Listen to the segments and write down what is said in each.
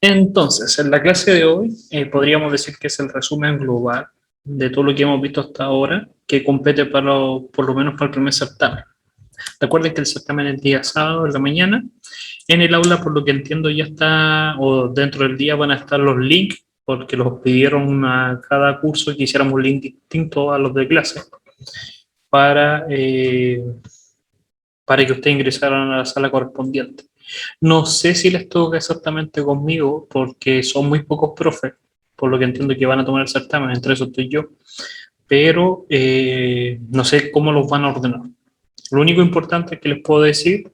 Entonces, en la clase de hoy podríamos decir que es el resumen global de todo lo que hemos visto hasta ahora, que compete por lo menos para el primer certamen. Recuerden que el certamen es el día sábado en la mañana. En el aula, por lo que entiendo, ya está, o dentro del día van a estar los links, porque los pidieron a cada curso que hiciéramos un link distinto a los de clase, para, eh, para que ustedes ingresaran a la sala correspondiente. No sé si les toca exactamente conmigo, porque son muy pocos profes, por lo que entiendo que van a tomar el certamen, entre esos estoy yo, pero no sé cómo los van a ordenar. Lo único importante que les puedo decir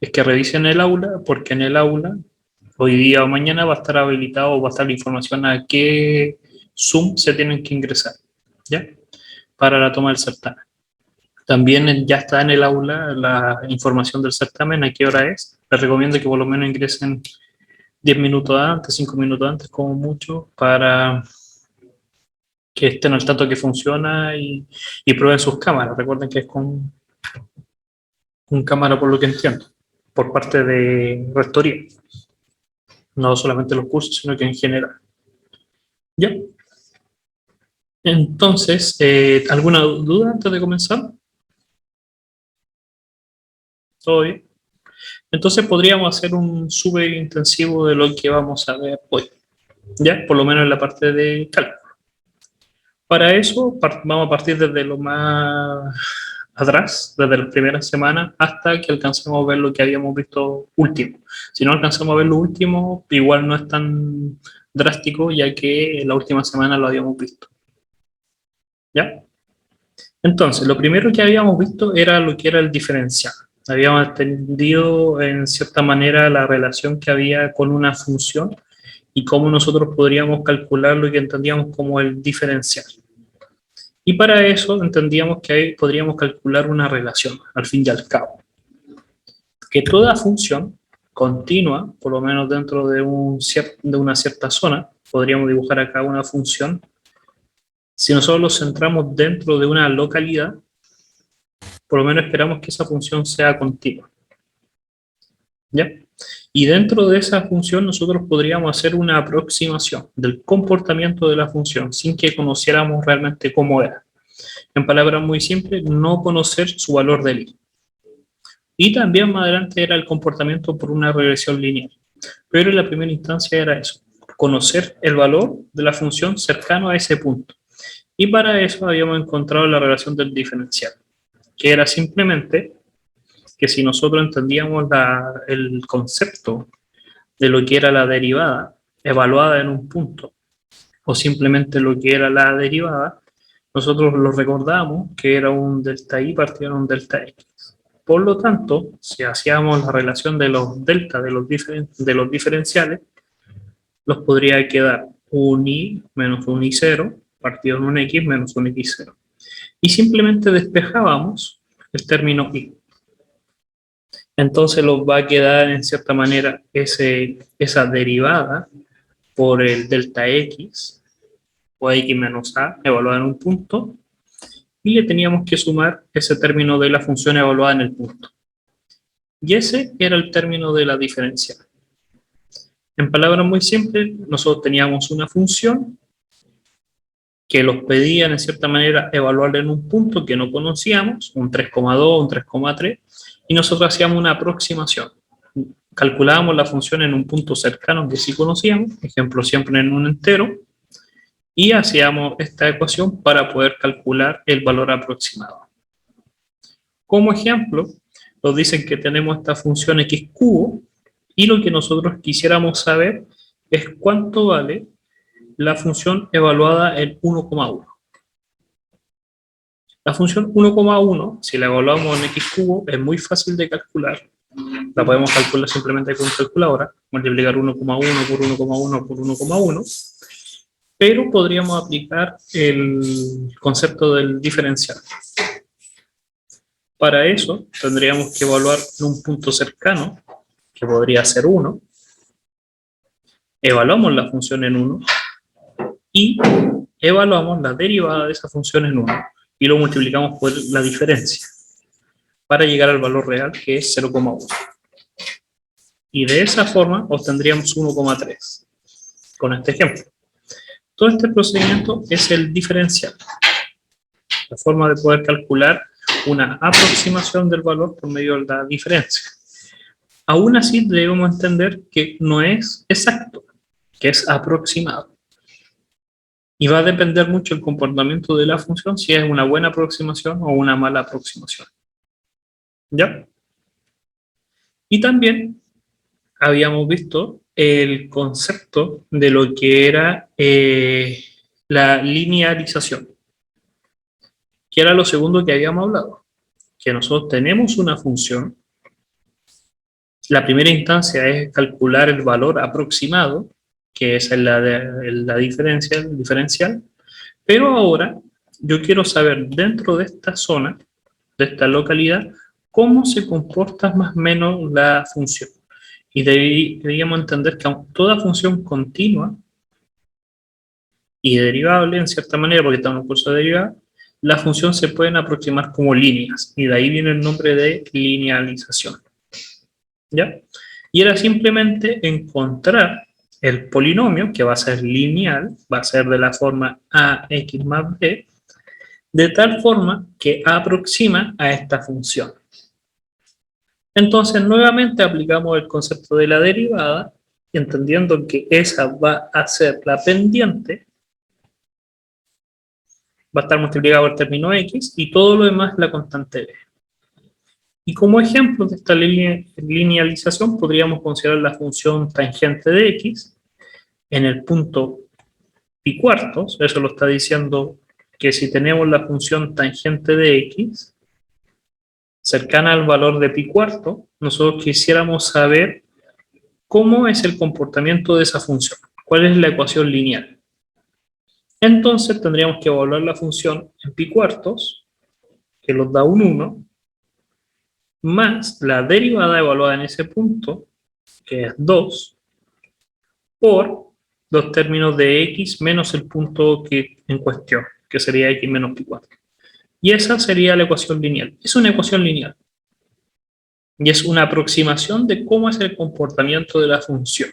es que revisen el aula, porque en el aula, hoy día o mañana, va a estar habilitado, va a estar la información a qué Zoom se tienen que ingresar, ¿ya? Para la toma del certamen. También ya está en el aula la información del certamen, a qué hora es. Les recomiendo que por lo menos ingresen 10 minutos antes, 5 minutos antes, como mucho, para que estén al tanto que funciona y prueben sus cámaras. Recuerden que es con cámara, por lo que entiendo, por parte de Rectoría. No solamente los cursos, sino que en general. ¿Ya? Entonces, ¿alguna duda antes de comenzar? ¿Todo bien? Entonces podríamos hacer un súper intensivo de lo que vamos a ver hoy, ¿ya? Por lo menos en la parte de cálculo. Para eso vamos a partir desde lo más atrás, desde las primeras semanas, hasta que alcancemos a ver lo que habíamos visto último. Si no alcanzamos a ver lo último, igual no es tan drástico, ya que la última semana lo habíamos visto. ¿Ya? Entonces, lo primero que habíamos visto era lo que era el diferencial. Habíamos entendido en cierta manera la relación que había con una función y cómo nosotros podríamos calcular lo que entendíamos como el diferencial. Y para eso entendíamos que ahí podríamos calcular una relación, al fin y al cabo. Que toda función continua, por lo menos dentro de una cierta zona, podríamos dibujar acá una función. Si nosotros lo centramos dentro de una localidad, por lo menos esperamos que esa función sea continua. ¿Ya? Y dentro de esa función nosotros podríamos hacer una aproximación del comportamiento de la función sin que conociéramos realmente cómo era. En palabras muy simples, no conocer su valor de i. Y también más adelante era el comportamiento por una regresión lineal. Pero en la primera instancia era eso, conocer el valor de la función cercano a ese punto. Y para eso habíamos encontrado la relación del diferencial, que era simplemente que si nosotros entendíamos el concepto de lo que era la derivada evaluada en un punto, o simplemente lo que era la derivada, nosotros lo recordamos que era un delta i partido en un delta x. Por lo tanto, si hacíamos la relación de los delta de los diferenciales, nos podría quedar un i menos un i0 partido en un x menos un x0. Y simplemente despejábamos el término i. Entonces nos va a quedar en cierta manera esa derivada por el delta x o x menos a evaluada en un punto, y le teníamos que sumar ese término de la función evaluada en el punto. Y ese era el término de la diferencial. En palabras muy simples, nosotros teníamos una función que los pedían en cierta manera evaluar en un punto que no conocíamos, un 3,2, un 3,3, y nosotros hacíamos una aproximación. Calculábamos la función en un punto cercano que sí conocíamos, ejemplo siempre en un entero, y hacíamos esta ecuación para poder calcular el valor aproximado. Como ejemplo, nos dicen que tenemos esta función x cubo, y lo que nosotros quisiéramos saber es cuánto vale la función evaluada en 1,1. La función 1,1, si la evaluamos en x cubo, es muy fácil de calcular. La podemos calcular simplemente con calculadora, multiplicar 1,1 por 1,1 por 1,1, pero podríamos aplicar el concepto del diferencial. Para eso tendríamos que evaluar en un punto cercano, que podría ser 1, evaluamos la función en 1 y evaluamos la derivada de esa función en 1 y lo multiplicamos por la diferencia para llegar al valor real, que es 0,1. Y de esa forma obtendríamos 1,3. con este ejemplo. Todo este procedimiento es el diferencial, la forma de poder calcular una aproximación del valor por medio de la diferencia. Aún así debemos entender que no es exacto, que es aproximado. Y va a depender mucho el comportamiento de la función si es una buena aproximación o una mala aproximación. ¿Ya? Y también habíamos visto el concepto de lo que era la linealización, que era lo segundo que habíamos hablado, que nosotros tenemos una función. La primera instancia es calcular el valor aproximado, que es la diferencia, el diferencial, pero ahora yo quiero saber dentro de esta zona, de esta localidad, cómo se comporta más o menos la función. Y deberíamos entender que toda función continua y derivable, en cierta manera, porque estamos en un curso de derivada, la función se pueden aproximar como líneas, y de ahí viene el nombre de linealización. ¿Ya? Y era simplemente encontrar el polinomio, que va a ser lineal, va a ser de la forma ax más b, de tal forma que aproxima a esta función. Entonces, nuevamente aplicamos el concepto de la derivada, entendiendo que esa va a ser la pendiente, va a estar multiplicado por el término x, y todo lo demás la constante b. Y como ejemplo de esta linealización podríamos considerar la función tangente de x en el punto pi cuartos. Eso lo está diciendo que si tenemos la función tangente de x cercana al valor de pi cuarto, nosotros quisiéramos saber cómo es el comportamiento de esa función, cuál es la ecuación lineal. Entonces tendríamos que evaluar la función en pi cuartos, que nos da un 1, más la derivada evaluada en ese punto, que es 2, por los términos de x menos el punto que en cuestión, que sería x menos pi cuarto. Y esa sería la ecuación lineal. Es una ecuación lineal. Y es una aproximación de cómo es el comportamiento de la función.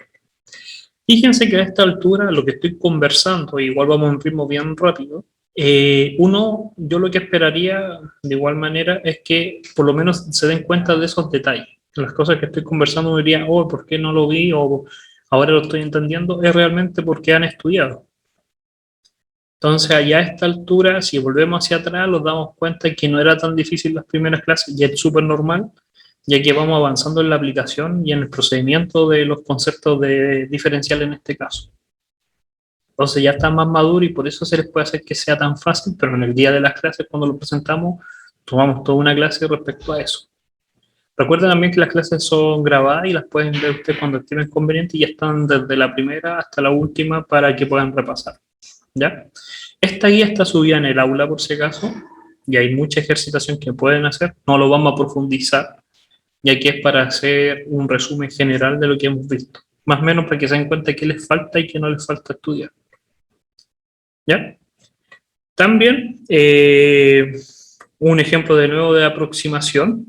Fíjense que a esta altura, lo que estoy conversando, igual vamos a un ritmo bien rápido, yo lo que esperaría de igual manera es que por lo menos se den cuenta de esos detalles. Las cosas que estoy conversando me diría, oh, ¿por qué no lo vi? O ahora lo estoy entendiendo, es realmente porque han estudiado. Entonces, allá a esta altura, si volvemos hacia atrás, nos damos cuenta que no era tan difícil las primeras clases, y es súper normal, ya que vamos avanzando en la aplicación y en el procedimiento de los conceptos de diferencial en este caso. Entonces ya está más maduro y por eso se les puede hacer que sea tan fácil, pero en el día de las clases, cuando lo presentamos, tomamos toda una clase respecto a eso. Recuerden también que las clases son grabadas y las pueden ver ustedes cuando estimen conveniente y ya están desde la primera hasta la última para que puedan repasar. ¿Ya? Esta guía está subida en el aula por si acaso y hay mucha ejercitación que pueden hacer. No lo vamos a profundizar, ya que es para hacer un resumen general de lo que hemos visto. Más o menos para que se den cuenta qué les falta y qué no les falta estudiar. ¿Ya? También un ejemplo de nuevo de aproximación.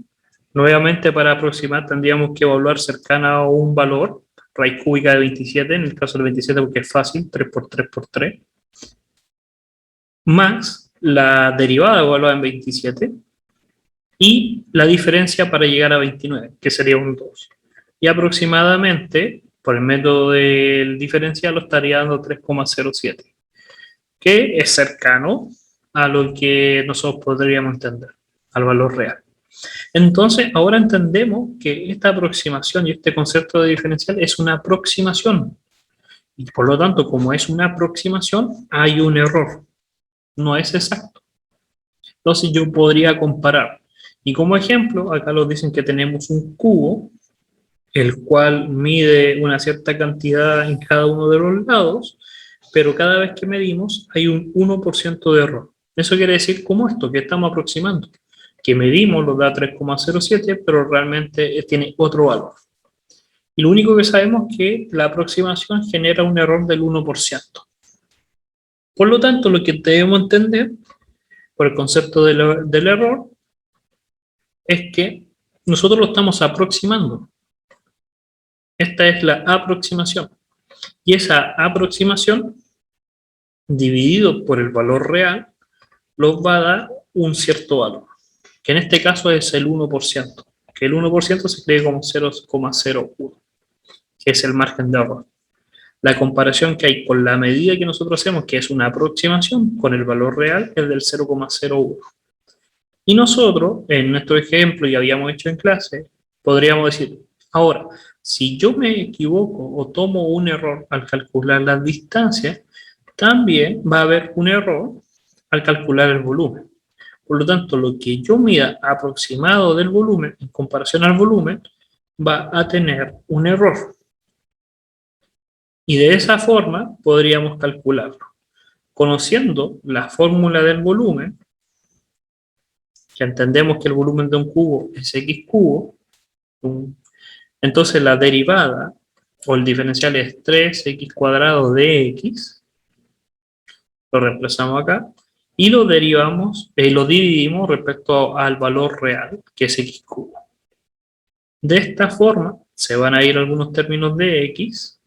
Nuevamente para aproximar tendríamos que evaluar cercana a un valor, raíz cúbica de 27, en el caso del 27 porque es fácil, 3 por 3 por 3, más la derivada evaluada en 27 y la diferencia para llegar a 29, que sería un 2. Y aproximadamente, por el método del diferencial, lo estaría dando 3,07, que es cercano a lo que nosotros podríamos entender, al valor real. Entonces, ahora entendemos que esta aproximación y este concepto de diferencial es una aproximación. Y por lo tanto, como es una aproximación, hay un error. No es exacto. Entonces, yo podría comparar. Y como ejemplo, acá nos dicen que tenemos un cubo, el cual mide una cierta cantidad en cada uno de los lados, pero cada vez que medimos hay un 1% de error. Eso quiere decir, como esto, que estamos aproximando. Que medimos nos da 3,07, pero realmente tiene otro valor. Y lo único que sabemos es que la aproximación genera un error del 1%. Por lo tanto, lo que debemos entender por el concepto del error es que nosotros lo estamos aproximando. Esta es la aproximación. Y esa aproximación, dividido por el valor real, nos va a dar un cierto valor, que en este caso es el 1%, que el 1% se escribe como 0,01, que es el margen de error. La comparación que hay con la medida que nosotros hacemos, que es una aproximación, con el valor real es del 0,01. Y nosotros, en nuestro ejemplo, ya habíamos hecho en clase, podríamos decir, ahora, si yo me equivoco o tomo un error al calcular las distancias, también va a haber un error al calcular el volumen. Por lo tanto, lo que yo mida aproximado del volumen en comparación al volumen va a tener un error. Y de esa forma podríamos calcularlo. Conociendo la fórmula del volumen, que entendemos que el volumen de un cubo es x cubo, entonces la derivada o el diferencial es 3x cuadrado de x, lo reemplazamos acá, y lo derivamos, lo dividimos respecto al valor real, que es x cubo. De esta forma, se van a ir algunos términos de x,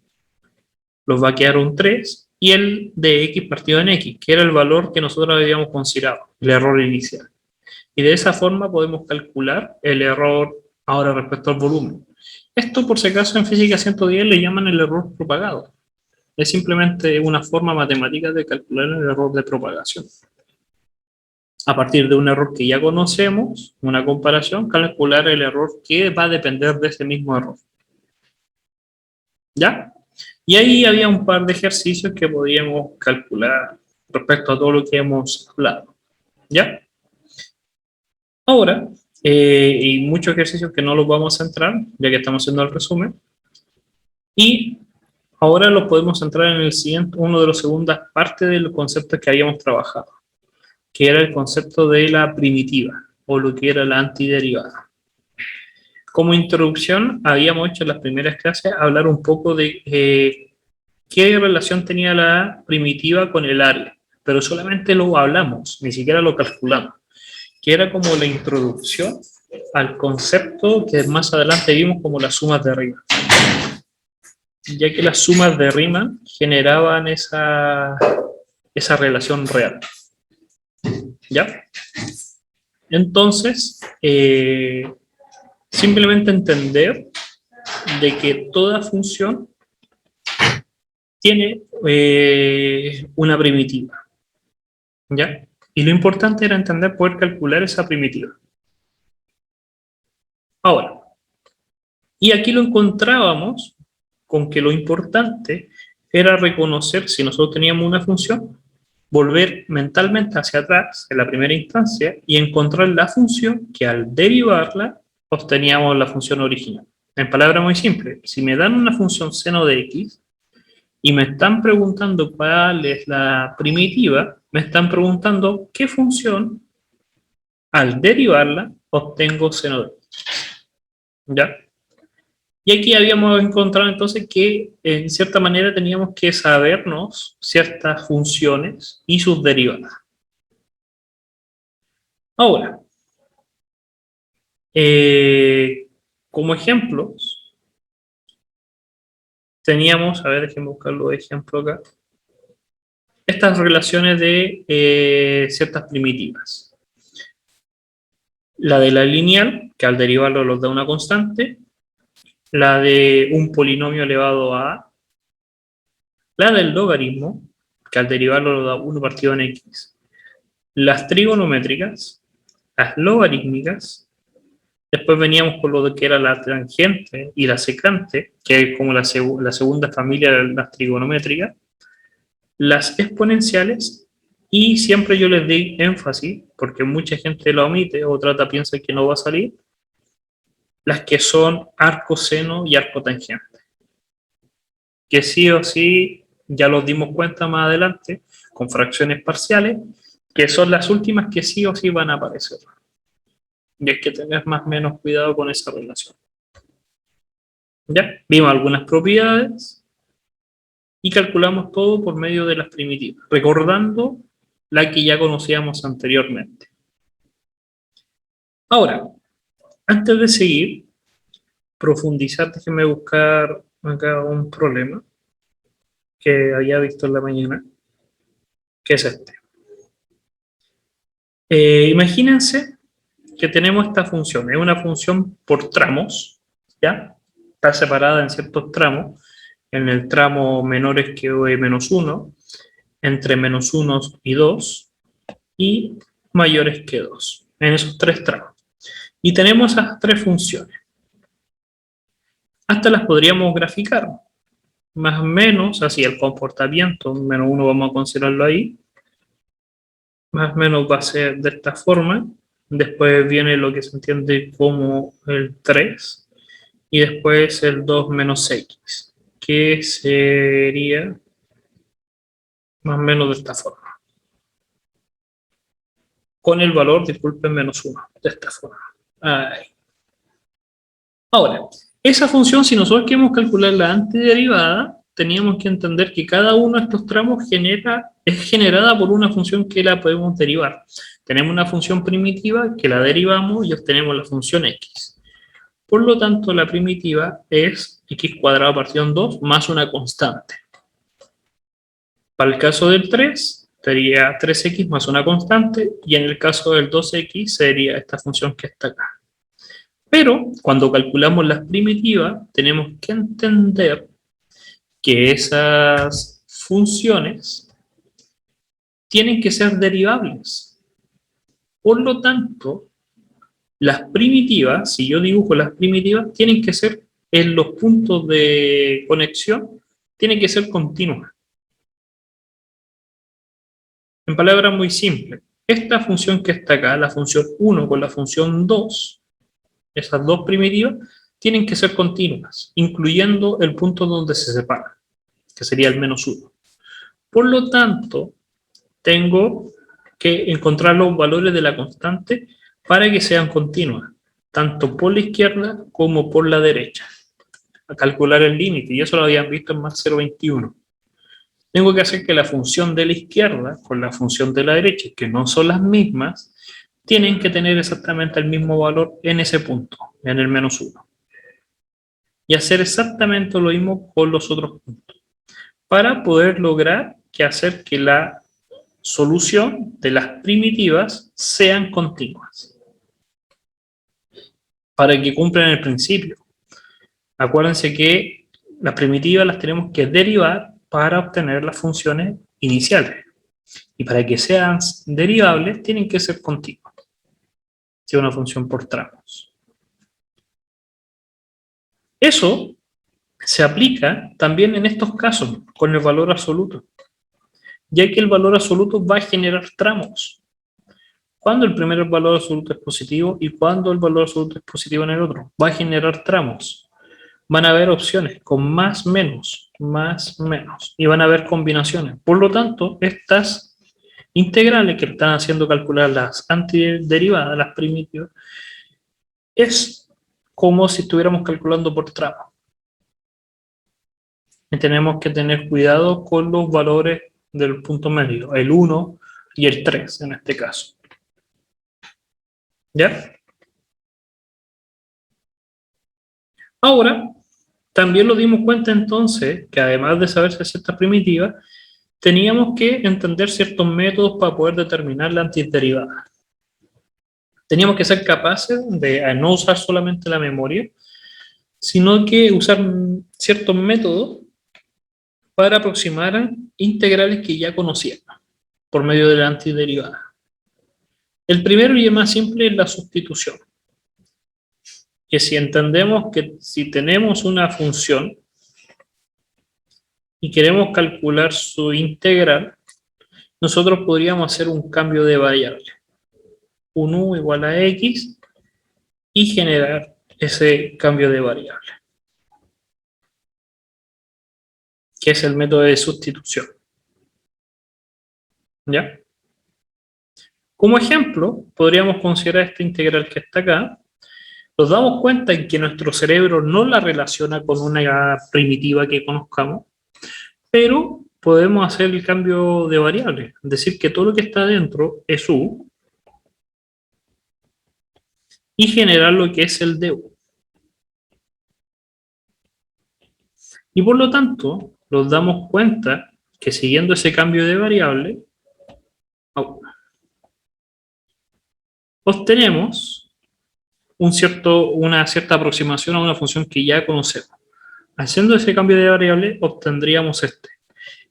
los va a quedar un 3, y el de x partido en x, que era el valor que nosotros habíamos considerado, el error inicial. Y de esa forma podemos calcular el error ahora respecto al volumen. Esto, por si acaso, en física 110 le llaman el error propagado. Es simplemente una forma matemática de calcular el error de propagación. A partir de un error que ya conocemos, una comparación, calcular el error que va a depender de ese mismo error. ¿Ya? Y ahí había un par de ejercicios que podíamos calcular respecto a todo lo que hemos hablado. ¿Ya? Ahora, y muchos ejercicios que no los vamos a centrar, ya que estamos haciendo el resumen, y ahora los podemos centrar en el siguiente, uno de las segundas partes del concepto que habíamos trabajado, que era el concepto de la primitiva, o lo que era la antiderivada. Como introducción, habíamos hecho en las primeras clases hablar un poco de qué relación tenía la primitiva con el área, pero solamente lo hablamos, ni siquiera lo calculamos, que era como la introducción al concepto que más adelante vimos como las sumas de Riemann, ya que las sumas de Riemann generaban esa relación real. ¿Ya? Entonces, simplemente entender de que toda función tiene una primitiva, ¿ya? Y lo importante era entender poder calcular esa primitiva. Ahora, y aquí lo encontrábamos con que lo importante era reconocer si nosotros teníamos una función, volver mentalmente hacia atrás en la primera instancia y encontrar la función que al derivarla obteníamos la función original. En palabras muy simples, si me dan una función seno de x y me están preguntando cuál es la primitiva, me están preguntando qué función al derivarla obtengo seno de x. ¿Ya? Y aquí habíamos encontrado entonces que en cierta manera teníamos que sabernos ciertas funciones y sus derivadas. Ahora, como ejemplos, teníamos, a ver, déjenme buscarlo de ejemplo acá, estas relaciones de ciertas primitivas. La de la lineal, que al derivarlo nos da una constante, la de un polinomio elevado a a, la del logaritmo, que al derivarlo nos da 1 partido en x, las trigonométricas, las logarítmicas, después veníamos con lo que era la tangente y la secante, que es como la segunda familia de las trigonométricas, las exponenciales, y siempre yo les di énfasis, porque mucha gente la omite o piensa que no va a salir, las que son arco, seno y arco tangente, que sí o sí ya los dimos cuenta más adelante, con fracciones parciales, que son las últimas que sí o sí van a aparecer. Y hay que tener más o menos cuidado con esa relación. ¿Ya? Vimos algunas propiedades y calculamos todo por medio de las primitivas, recordando la que ya conocíamos anteriormente. Ahora, antes de seguir, profundizar, déjenme buscar acá un problema. que había visto en la mañana, que es este. Imagínense que tenemos esta función, es una función por tramos, ¿ya? Está separada en ciertos tramos, en el tramo menores que menos 1, entre menos 1 y 2, y mayores que 2, en esos tres tramos. Y tenemos esas tres funciones. Hasta las podríamos graficar, más o menos, así el comportamiento, menos 1 vamos a considerarlo ahí, más o menos va a ser de esta forma. Después viene lo que se entiende como el 3 y después el 2 menos x, que sería más o menos de esta forma. Con el valor, disculpen, menos 1, de esta forma. Ahí. Ahora, esa función, si nosotros queremos calcular la antiderivada, teníamos que entender que cada uno de estos tramos es generada por una función que la podemos derivar. Tenemos una función primitiva que la derivamos y obtenemos la función x. Por lo tanto, la primitiva es x cuadrado partido en 2 más una constante. Para el caso del 3, sería 3x más una constante, y en el caso del 2x sería esta función que está acá. Pero cuando calculamos las primitivas, tenemos que entender que esas funciones tienen que ser derivables. Por lo tanto, las primitivas, si yo dibujo las primitivas, tienen que ser en los puntos de conexión, tienen que ser continuas. En palabras muy simples, esta función que está acá, la función 1 con la función 2, esas dos primitivas, tienen que ser continuas, incluyendo el punto donde se separan, que sería el menos 1. Por lo tanto, tengo que encontrar los valores de la constante para que sean continuas, tanto por la izquierda como por la derecha. A calcular el límite, y eso lo habían visto en más 0,21. Tengo que hacer que la función de la izquierda con la función de la derecha, que no son las mismas, tienen que tener exactamente el mismo valor en ese punto, en el menos 1. Y hacer exactamente lo mismo con los otros puntos, para poder lograr hacer que la solución de las primitivas sean continuas, para que cumplan el principio. Acuérdense que las primitivas las tenemos que derivar para obtener las funciones iniciales. Y para que sean derivables, tienen que ser continuas. Si es una función por tramos. Eso se aplica también en estos casos, con el valor absoluto. Ya que el valor absoluto va a generar tramos. Cuando el primer valor absoluto es positivo y cuando el valor absoluto es positivo en el otro. Va a generar tramos. Van a haber opciones con más, menos, y van a haber combinaciones. Por lo tanto, estas integrales que están haciendo calcular las antiderivadas, las primitivas, es como si estuviéramos calculando por tramo. Y tenemos que tener cuidado con los valores del punto medio, el 1 y el 3 en este caso. ¿Ya? Ahora, también nos dimos cuenta entonces que además de saber si es esta primitiva, teníamos que entender ciertos métodos para poder determinar la antiderivada. Teníamos que ser capaces de no usar solamente la memoria, sino que usar ciertos métodos para aproximar a integrales que ya conocíamos por medio de la antiderivada. El primero y el más simple es la sustitución. Que si entendemos que si tenemos una función y queremos calcular su integral, nosotros podríamos hacer un cambio de variable. Un u igual a x y generar ese cambio de variable, que es el método de sustitución. ¿Ya? Como ejemplo, podríamos considerar esta integral que está acá. Nos damos cuenta en que nuestro cerebro no la relaciona con una primitiva que conozcamos, pero podemos hacer el cambio de variable, es decir, que todo lo que está dentro es u, y generar lo que es el du. Y por lo tanto, nos damos cuenta que siguiendo ese cambio de variable, obtenemos una cierta aproximación a una función que ya conocemos. Haciendo ese cambio de variable, obtendríamos este.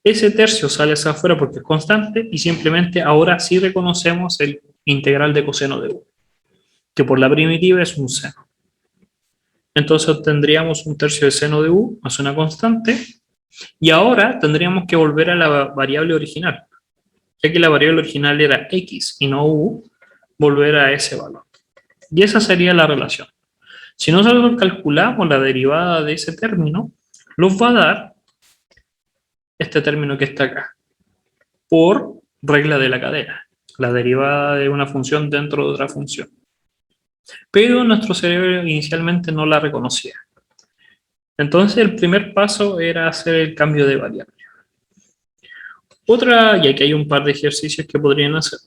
Ese tercio sale hacia afuera porque es constante y simplemente ahora sí reconocemos el integral de coseno de u, que por la primitiva es un seno. Entonces obtendríamos un tercio de seno de u más una constante y ahora tendríamos que volver a la variable original. Ya que la variable original era x y no u, volver a ese valor. Y esa sería la relación. Si nosotros calculamos la derivada de ese término, nos va a dar este término que está acá, por regla de la cadena, la derivada de una función dentro de otra función. Pero nuestro cerebro inicialmente no la reconocía. Entonces el primer paso era hacer el cambio de variable. Otra, y aquí hay un par de ejercicios que podrían hacer.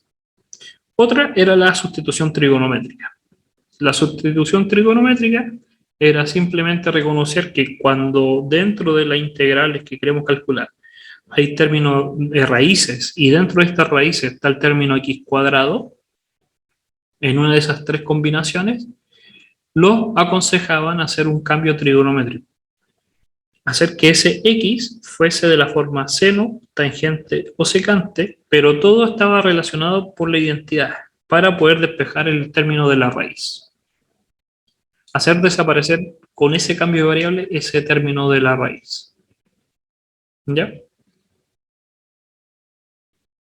Otra era la sustitución trigonométrica. La sustitución trigonométrica era simplemente reconocer que cuando dentro de las integrales que queremos calcular hay términos de raíces y dentro de estas raíces está el término x cuadrado, en una de esas tres combinaciones, lo aconsejaban hacer un cambio trigonométrico. Hacer que ese x fuese de la forma seno, tangente o secante, pero todo estaba relacionado por la identidad, para poder despejar el término de la raíz. Hacer desaparecer con ese cambio de variable ese término de la raíz. ¿Ya?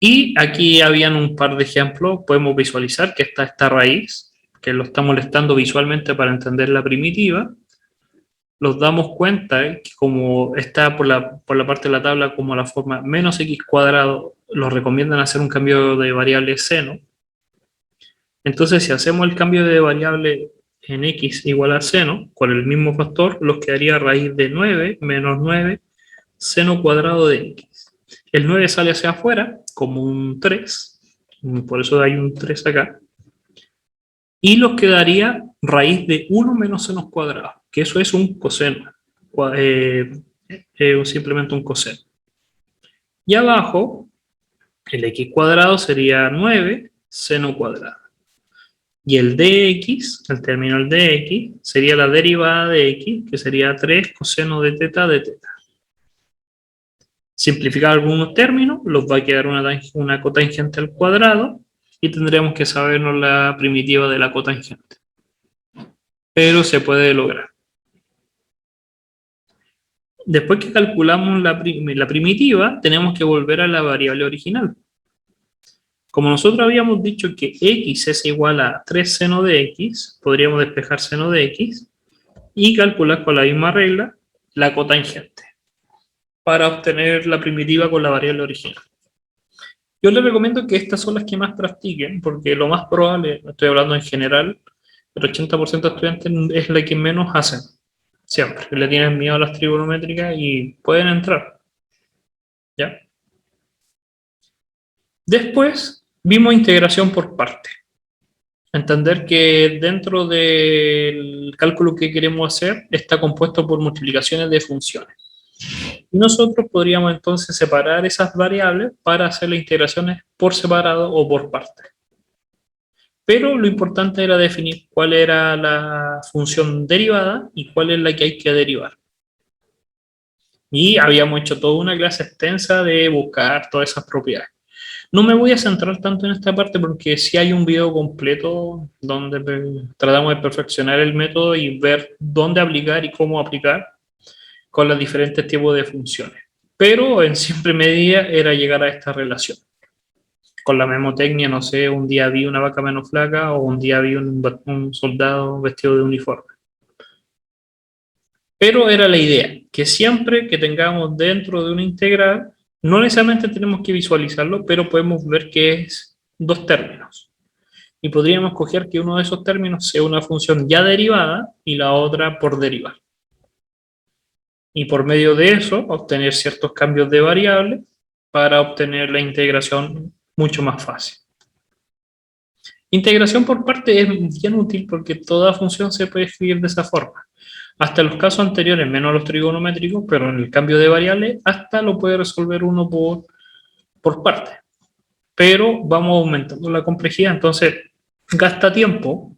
Y aquí habían un par de ejemplos. Podemos visualizar que está esta raíz, que lo está molestando visualmente para entender la primitiva. Nos damos cuenta que como está por la parte de la tabla como la forma menos x cuadrado, los recomiendan hacer un cambio de variable seno. Entonces, si hacemos el cambio de variable en x igual a seno, con el mismo factor, nos quedaría raíz de 9 menos 9 seno cuadrado de x. El 9 sale hacia afuera como un 3, por eso hay un 3 acá. Y nos quedaría raíz de 1 menos seno cuadrado, que eso es un coseno, simplemente un coseno. Y abajo, el x cuadrado sería 9 seno cuadrado. Y el dx, el término del dx, sería la derivada de x, que sería 3 coseno de teta de teta. Simplificar algunos términos, nos va a quedar una cotangente al cuadrado y tendremos que sabernos la primitiva de la cotangente. Pero se puede lograr. Después que calculamos la primitiva, tenemos que volver a la variable original. Como nosotros habíamos dicho que x es igual a 3 seno de x, podríamos despejar seno de x y calcular con la misma regla la cotangente para obtener la primitiva con la variable original. Yo les recomiendo que estas son las que más practiquen, porque lo más probable, estoy hablando en general, el 80% de estudiantes es la que menos hacen. Siempre le tienen miedo a las trigonométricas y pueden entrar. ¿Ya? Después vimos integración por parte. Entender que dentro del cálculo que queremos hacer está compuesto por multiplicaciones de funciones. Y nosotros podríamos entonces separar esas variables para hacer las integraciones por separado o por parte. Pero lo importante era definir cuál era la función derivada y cuál es la que hay que derivar. Y habíamos hecho toda una clase extensa de buscar todas esas propiedades. No me voy a centrar tanto en esta parte porque sí hay un video completo donde tratamos de perfeccionar el método y ver dónde aplicar y cómo aplicar con los diferentes tipos de funciones. Pero en simple medida era llegar a esta relación. Con la memotecnia, no sé, un día vi una vaca menos flaca o un día vi un soldado vestido de uniforme. Pero era la idea, que siempre que tengamos dentro de una integral, no necesariamente tenemos que visualizarlo, pero podemos ver que es dos términos. Y podríamos coger que uno de esos términos sea una función ya derivada y la otra por derivar. Y por medio de eso, obtener ciertos cambios de variables para obtener la integración mucho más fácil. Integración por parte es bien útil porque toda función se puede escribir de esa forma. Hasta los casos anteriores, menos los trigonométricos, pero en el cambio de variables, hasta lo puede resolver uno por parte. Pero vamos aumentando la complejidad, entonces gasta tiempo.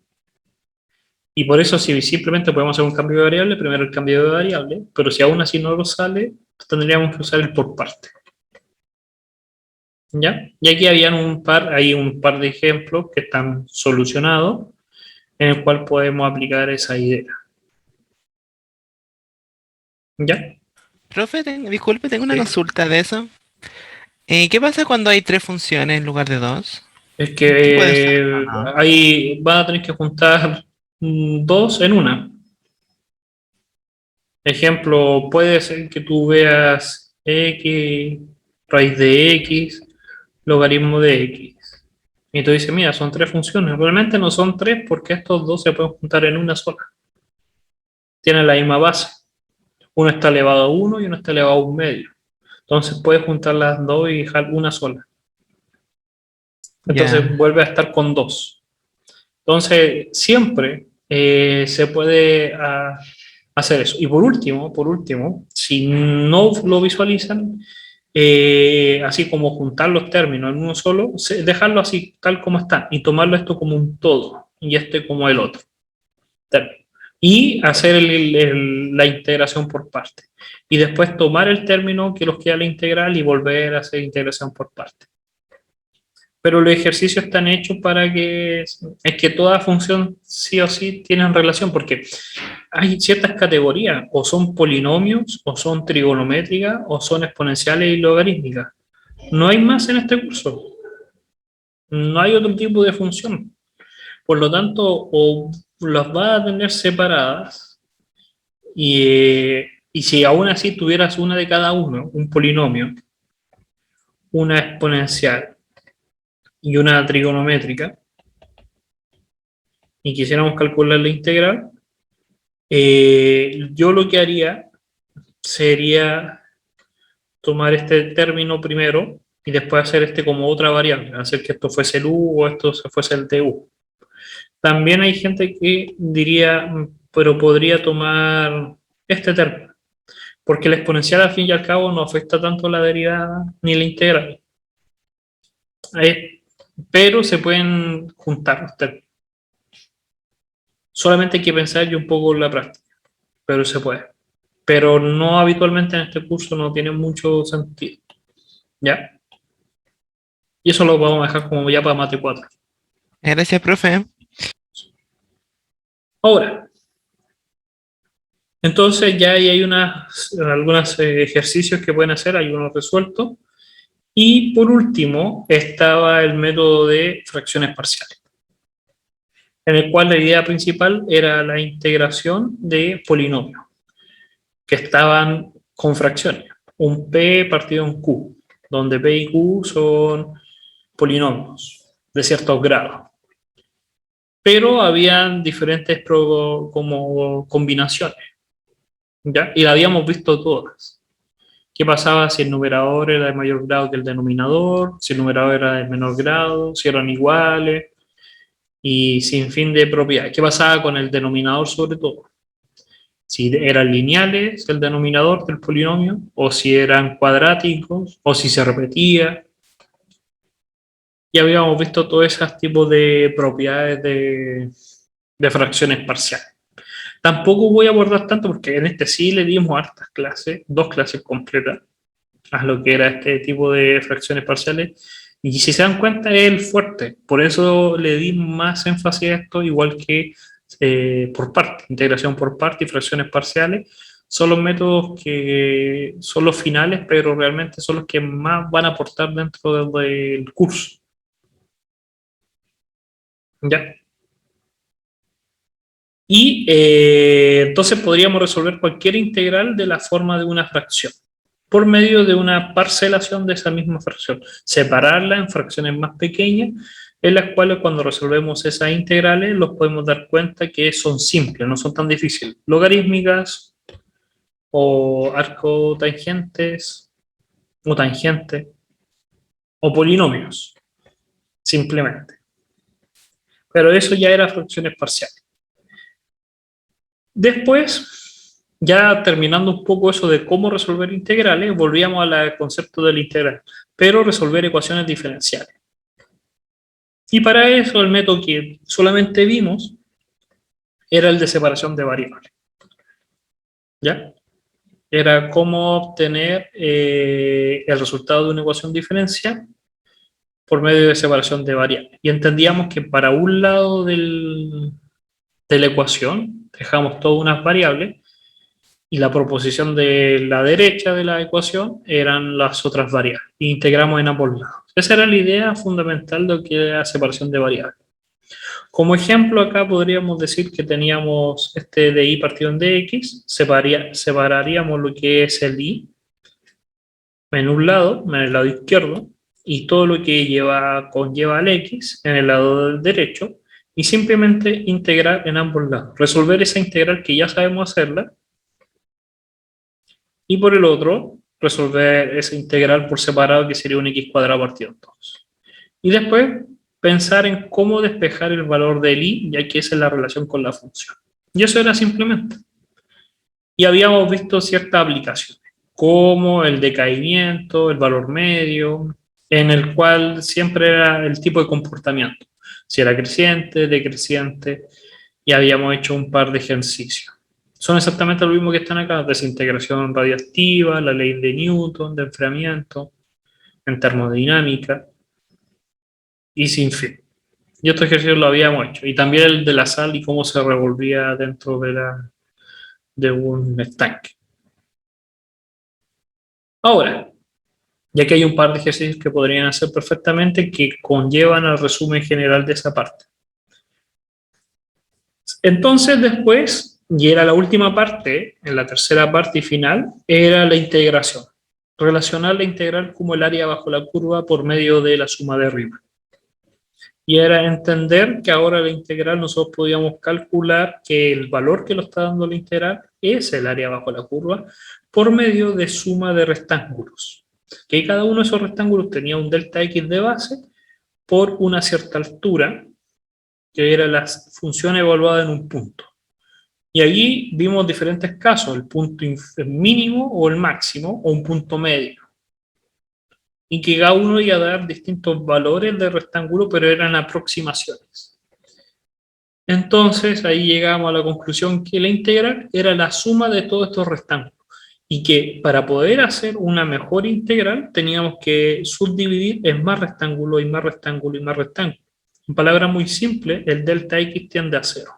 Y por eso, si simplemente podemos hacer un cambio de variable, primero el cambio de variable, pero si aún así no lo sale, tendríamos que usar el por parte. ¿Ya? Y aquí hay un par de ejemplos que están solucionados, en el cual podemos aplicar esa idea. ¿Ya? Profe, disculpe, tengo una Sí. consulta de eso. ¿Qué pasa cuando hay tres funciones en lugar de dos? Es ¿Qué puede ser? que Ajá. ahí van a tener que juntar dos en una. Ejemplo, puede ser que tú veas x, raíz de x, logaritmo de x. Y tú dices, mira, son tres funciones. Realmente no son tres porque estos dos se pueden juntar en una sola. Tienen la misma base. Uno está elevado a 1 y uno está elevado a un medio. Entonces puedes juntar las dos y dejar una sola. Entonces Ya, vuelve a estar con dos. Entonces siempre se puede hacer eso. Y por último, si no lo visualizan, así como juntar los términos en uno solo, dejarlo así tal como está y tomarlo esto como un todo y este como el otro término. Y hacer la integración por parte. Y después tomar el término que los queda la integral y volver a hacer integración por parte. Pero los ejercicios están hechos para que es que toda función sí o sí tiene relación, porque hay ciertas categorías, o son polinomios, o son trigonométricas, o son exponenciales y logarítmicas. No hay más en este curso. No hay otro tipo de función. Por lo tanto, o las vas a tener separadas, y si aún así tuvieras una de cada uno, un polinomio, una exponencial y una trigonométrica, y quisiéramos calcular la integral, yo lo que haría sería tomar este término primero y después hacer este como otra variable, hacer que esto fuese el u o esto fuese el du. También hay gente que diría, pero podría tomar este término, porque la exponencial al fin y al cabo no afecta tanto la derivada ni la integral. Pero se pueden juntar los términos. Solamente hay que pensar y un poco en la práctica, pero se puede. Pero no habitualmente en este curso no tiene mucho sentido. ¿Ya? Y eso lo vamos a dejar como ya para mate 4. gracias, profe. Ahora, entonces ya hay algunos ejercicios que pueden hacer, hay unos resueltos. Y por último estaba el método de fracciones parciales, en el cual la idea principal era la integración de polinomios que estaban con fracciones. Un P partido en Q, donde P y Q son polinomios de ciertos grados. Pero habían diferentes como combinaciones, ¿ya? Y la habíamos visto todas. ¿Qué pasaba si el numerador era de mayor grado que el denominador? Si el numerador era de menor grado, si eran iguales, y sin fin de propiedades. ¿Qué pasaba con el denominador sobre todo? Si eran lineales el denominador del polinomio, o si eran cuadráticos, o si se repetía. Ya habíamos visto todos esos tipos de propiedades de fracciones parciales. Tampoco voy a abordar tanto porque en este sí le dimos hartas clases, dos clases completas, a lo que era este tipo de fracciones parciales. Y si se dan cuenta, es el fuerte. Por eso le di más énfasis a esto, igual que por parte, integración por parte y fracciones parciales. Son los métodos que son los finales, pero realmente son los que más van a aportar dentro del curso. ¿Ya? Y entonces podríamos resolver cualquier integral de la forma de una fracción por medio de una parcelación de esa misma fracción, separarla en fracciones más pequeñas, en las cuales cuando resolvemos esas integrales los podemos dar cuenta que son simples, no son tan difíciles, logarítmicas o arcotangentes o tangentes o polinomios, simplemente. Pero eso ya era fracciones parciales. Después ya terminando un poco eso de cómo resolver integrales, volvíamos al concepto del integral, pero resolver ecuaciones diferenciales. Y para eso el método que solamente vimos era el de separación de variables. ¿Ya? Era cómo obtener el resultado de una ecuación diferencial por medio de separación de variables. Y entendíamos que para un lado de la ecuación dejamos todas unas variables y la proposición de la derecha de la ecuación eran las otras variables. E integramos en ambos lados. Esa era la idea fundamental de lo que era separación de variables. Como ejemplo, acá podríamos decir que teníamos este de y partido en dx, separaríamos lo que es el y en un lado, en el lado izquierdo, y todo lo que conlleva al x en el lado del derecho, y simplemente integrar en ambos lados. Resolver esa integral que ya sabemos hacerla, y por el otro, resolver esa integral por separado, que sería un x cuadrado partido en 2. Y después, pensar en cómo despejar el valor del y, ya que esa es la relación con la función. Y eso era simplemente. Y habíamos visto ciertas aplicaciones, como el decaimiento, el valor medio, en el cual siempre era el tipo de comportamiento, si era creciente, decreciente, y habíamos hecho un par de ejercicios. Son exactamente lo mismo que están acá: desintegración radiactiva, la ley de Newton, de enfriamiento, en termodinámica, y sin fin. Y estos ejercicios lo habíamos hecho. Y también el de la sal y cómo se revolvía dentro de un estanque. Ahora, ya que hay un par de ejercicios que podrían hacer perfectamente que conllevan al resumen general de esa parte. Entonces después, y era la última parte, en la tercera parte y final, era la integración. Relacionar la integral como el área bajo la curva por medio de la suma de Riemann. Y era entender que ahora la integral nosotros podíamos calcular que el valor que lo está dando la integral es el área bajo la curva por medio de suma de rectángulos. Que cada uno de esos rectángulos tenía un delta x de base por una cierta altura, que era la función evaluada en un punto. Y allí vimos diferentes casos: el punto mínimo o el máximo, o un punto medio. Y que cada uno iba a dar distintos valores de rectángulo, pero eran aproximaciones. Entonces ahí llegamos a la conclusión que la integral era la suma de todos estos rectángulos, y que para poder hacer una mejor integral teníamos que subdividir en más rectángulos y más rectángulos y más rectángulos. En palabras muy simples, el delta x tiende a cero.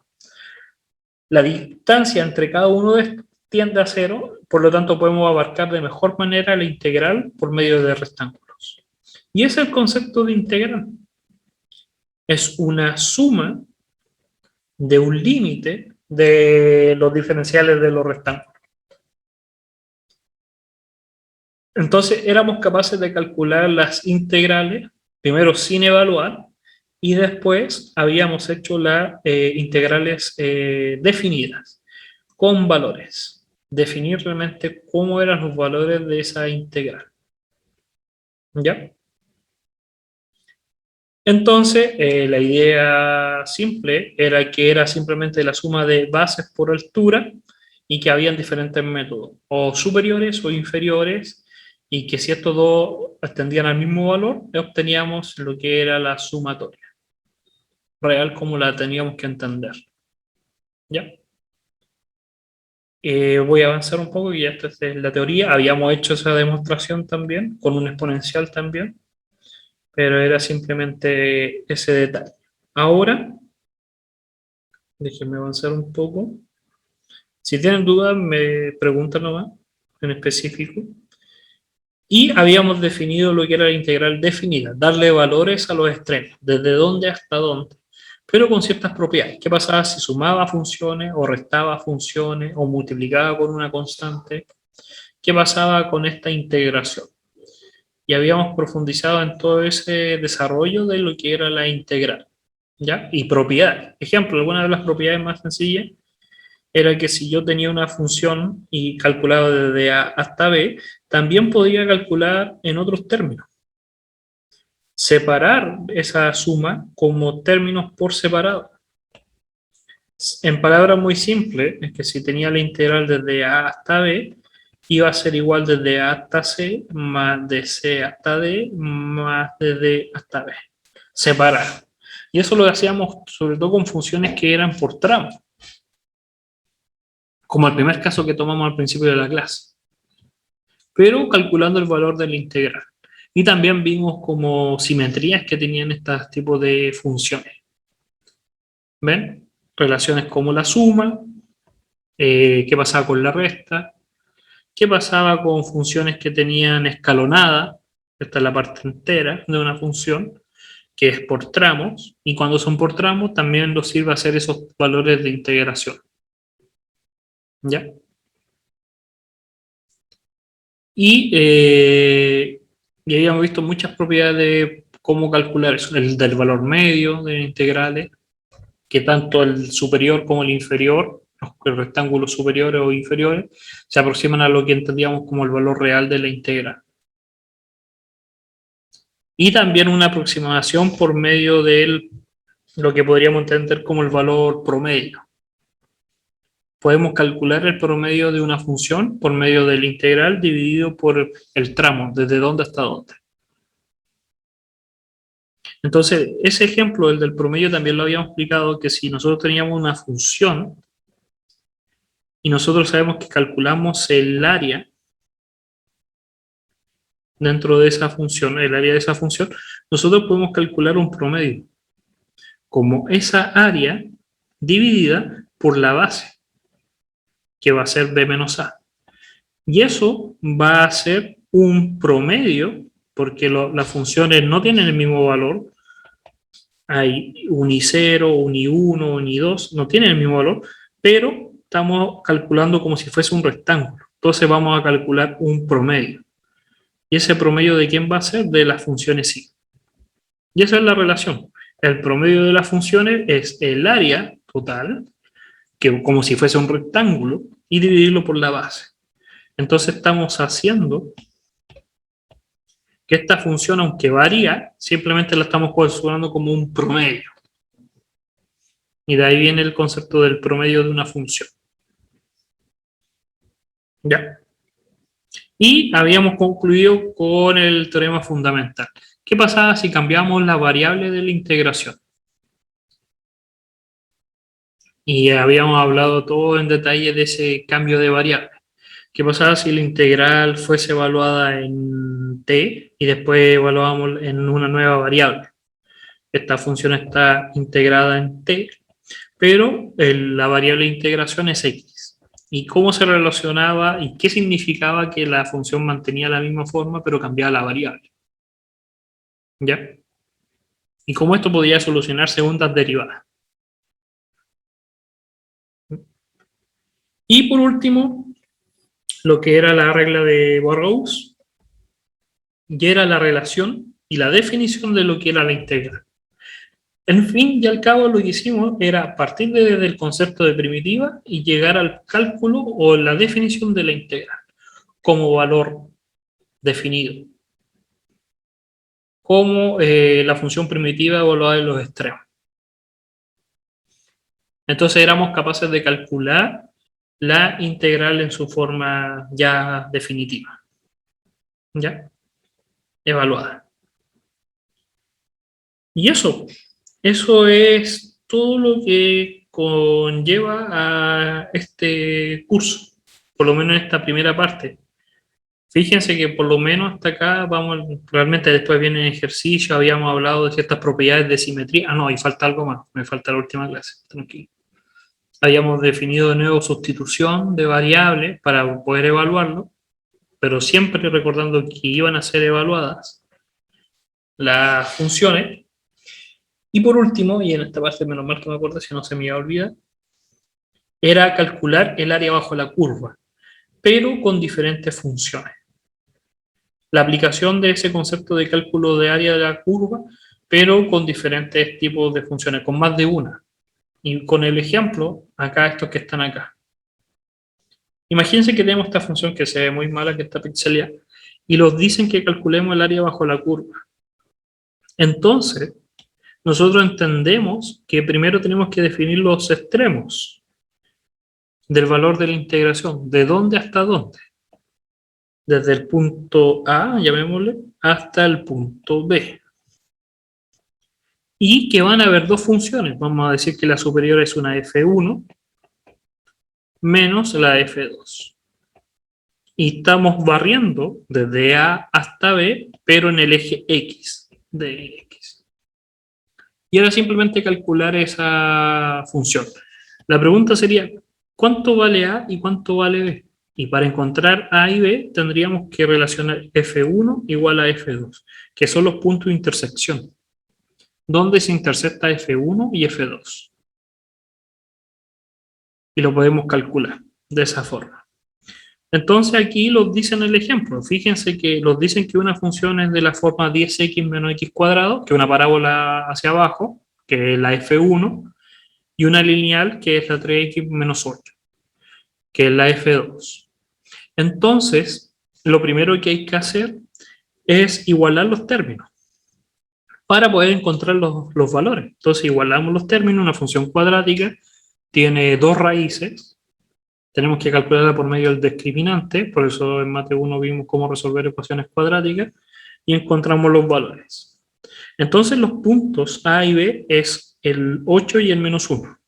La distancia entre cada uno de estos tiende a cero, por lo tanto podemos abarcar de mejor manera la integral por medio de rectángulos. Y ese es el concepto de integral. Es una suma de un límite de los diferenciales de los rectángulos. Entonces éramos capaces de calcular las integrales, primero sin evaluar, y después habíamos hecho las integrales definidas, con valores. Definir realmente cómo eran los valores de esa integral. ¿Ya? Entonces, la idea simple era que era simplemente la suma de bases por altura, y que habían diferentes métodos, o superiores o inferiores, y que si estos dos tendían al mismo valor, obteníamos lo que era la sumatoria real, como la teníamos que entender. ¿Ya? Voy a avanzar un poco, y ya esta es la teoría. Habíamos hecho esa demostración también, con un exponencial también, pero era simplemente ese detalle. Ahora, déjenme avanzar un poco. Si tienen dudas, me preguntan nomás, en específico. Y habíamos definido lo que era la integral definida, darle valores a los extremos, desde dónde hasta dónde, pero con ciertas propiedades. ¿Qué pasaba si sumaba funciones, o restaba funciones, o multiplicaba con una constante? ¿Qué pasaba con esta integración? Y habíamos profundizado en todo ese desarrollo de lo que era la integral, ¿ya? Y propiedades. Ejemplo, alguna de las propiedades más sencillas era que si yo tenía una función y calculaba desde A hasta B, también podía calcular en otros términos. Separar esa suma como términos por separado. En palabras muy simples, es que si tenía la integral desde A hasta B, iba a ser igual desde A hasta C, más de C hasta D, más de D hasta B. Separar. Y eso lo hacíamos sobre todo con funciones que eran por tramo, como el primer caso que tomamos al principio de la clase, pero calculando el valor de la integral. Y también vimos como simetrías que tenían estos tipos de funciones. ¿Ven? Relaciones como la suma, qué pasaba con la resta, qué pasaba con funciones que tenían escalonada, esta es la parte entera de una función, que es por tramos, y cuando son por tramos también nos sirve hacer esos valores de integración. ¿Ya? Y habíamos visto muchas propiedades de cómo calcular eso, el del valor medio de integrales, que tanto el superior como el inferior, los rectángulos superiores o inferiores, se aproximan a lo que entendíamos como el valor real de la integral. Y también una aproximación por medio de lo que podríamos entender como el valor promedio. Podemos calcular el promedio de una función por medio del integral dividido por el tramo, desde dónde hasta dónde. Entonces, ese ejemplo, el del promedio, también lo habíamos explicado, que si nosotros teníamos una función y nosotros sabemos que calculamos el área dentro de esa función, el área de esa función, nosotros podemos calcular un promedio como esa área dividida por la base, que va a ser b menos a. Y eso va a ser un promedio, porque las funciones no tienen el mismo valor. Hay un i0, un i1, un i2, no tienen el mismo valor, pero estamos calculando como si fuese un rectángulo. Entonces vamos a calcular un promedio. ¿Y ese promedio de quién va a ser? De las funciones i. Y esa es la relación. El promedio de las funciones es el área total, que como si fuese un rectángulo, y dividirlo por la base. Entonces estamos haciendo que esta función, aunque varía, simplemente la estamos considerando como un promedio. Y de ahí viene el concepto del promedio de una función. ¿Ya? Y habíamos concluido con el teorema fundamental. ¿Qué pasaba si cambiamos la variable de la integración? Y habíamos hablado todo en detalle de ese cambio de variable. ¿Qué pasaba si la integral fuese evaluada en t y después evaluábamos en una nueva variable? Esta función está integrada en t, pero la variable de integración es x. ¿Y cómo se relacionaba y qué significaba que la función mantenía la misma forma pero cambiaba la variable? ¿Ya? ¿Y cómo esto podía solucionar segundas derivadas? Y por último, lo que era la regla de Burrows, y era la relación y la definición de lo que era la integral. En fin y al cabo, lo que hicimos era partir desde el concepto de primitiva y llegar al cálculo o la definición de la integral como valor definido, como la función primitiva evaluada en los extremos. Entonces éramos capaces de calcular la integral en su forma ya definitiva, ¿ya? Evaluada. Y eso es todo lo que conlleva a este curso, por lo menos en esta primera parte. Fíjense que por lo menos hasta acá vamos, realmente después viene el ejercicio, habíamos hablado de ciertas propiedades de simetría. Ah, no, y falta algo más, me falta la última clase, tranquilo. Habíamos definido de nuevo sustitución de variables para poder evaluarlo, pero siempre recordando que iban a ser evaluadas las funciones. Y por último, y en esta parte menos mal que me acuerdo si no se me iba a olvidar, era calcular el área bajo la curva, pero con diferentes funciones. La aplicación de ese concepto de cálculo de área de la curva, pero con diferentes tipos de funciones, con más de una. Y con el ejemplo, acá estos que están acá. Imagínense que tenemos esta función que se ve muy mala, que está pixelada, y nos dicen que calculemos el área bajo la curva. Entonces, nosotros entendemos que primero tenemos que definir los extremos del valor de la integración. ¿De dónde hasta dónde? Desde el punto A, llamémosle, hasta el punto B. Y que van a haber dos funciones. Vamos a decir que la superior es una f1 menos la f2. Y estamos barriendo desde A hasta B, pero en el eje X de X. Y ahora simplemente calcular esa función. La pregunta sería, ¿cuánto vale A y cuánto vale B? Y para encontrar A y B tendríamos que relacionar F1 igual a F2, que son los puntos de intersección, donde se intersecta F1 y F2. Y lo podemos calcular de esa forma. Entonces aquí los dicen el ejemplo. Fíjense que los dicen que una función es de la forma 10x menos x cuadrado, que es una parábola hacia abajo, que es la F1, y una lineal que es la 3x menos 8, que es la F2. Entonces, lo primero que hay que hacer es igualar los términos para poder encontrar los valores. Entonces igualamos los términos, una función cuadrática tiene dos raíces, tenemos que calcularla por medio del discriminante, por eso en Mate 1 vimos cómo resolver ecuaciones cuadráticas, y encontramos los valores. Entonces los puntos A y B es el 8 y el menos 1.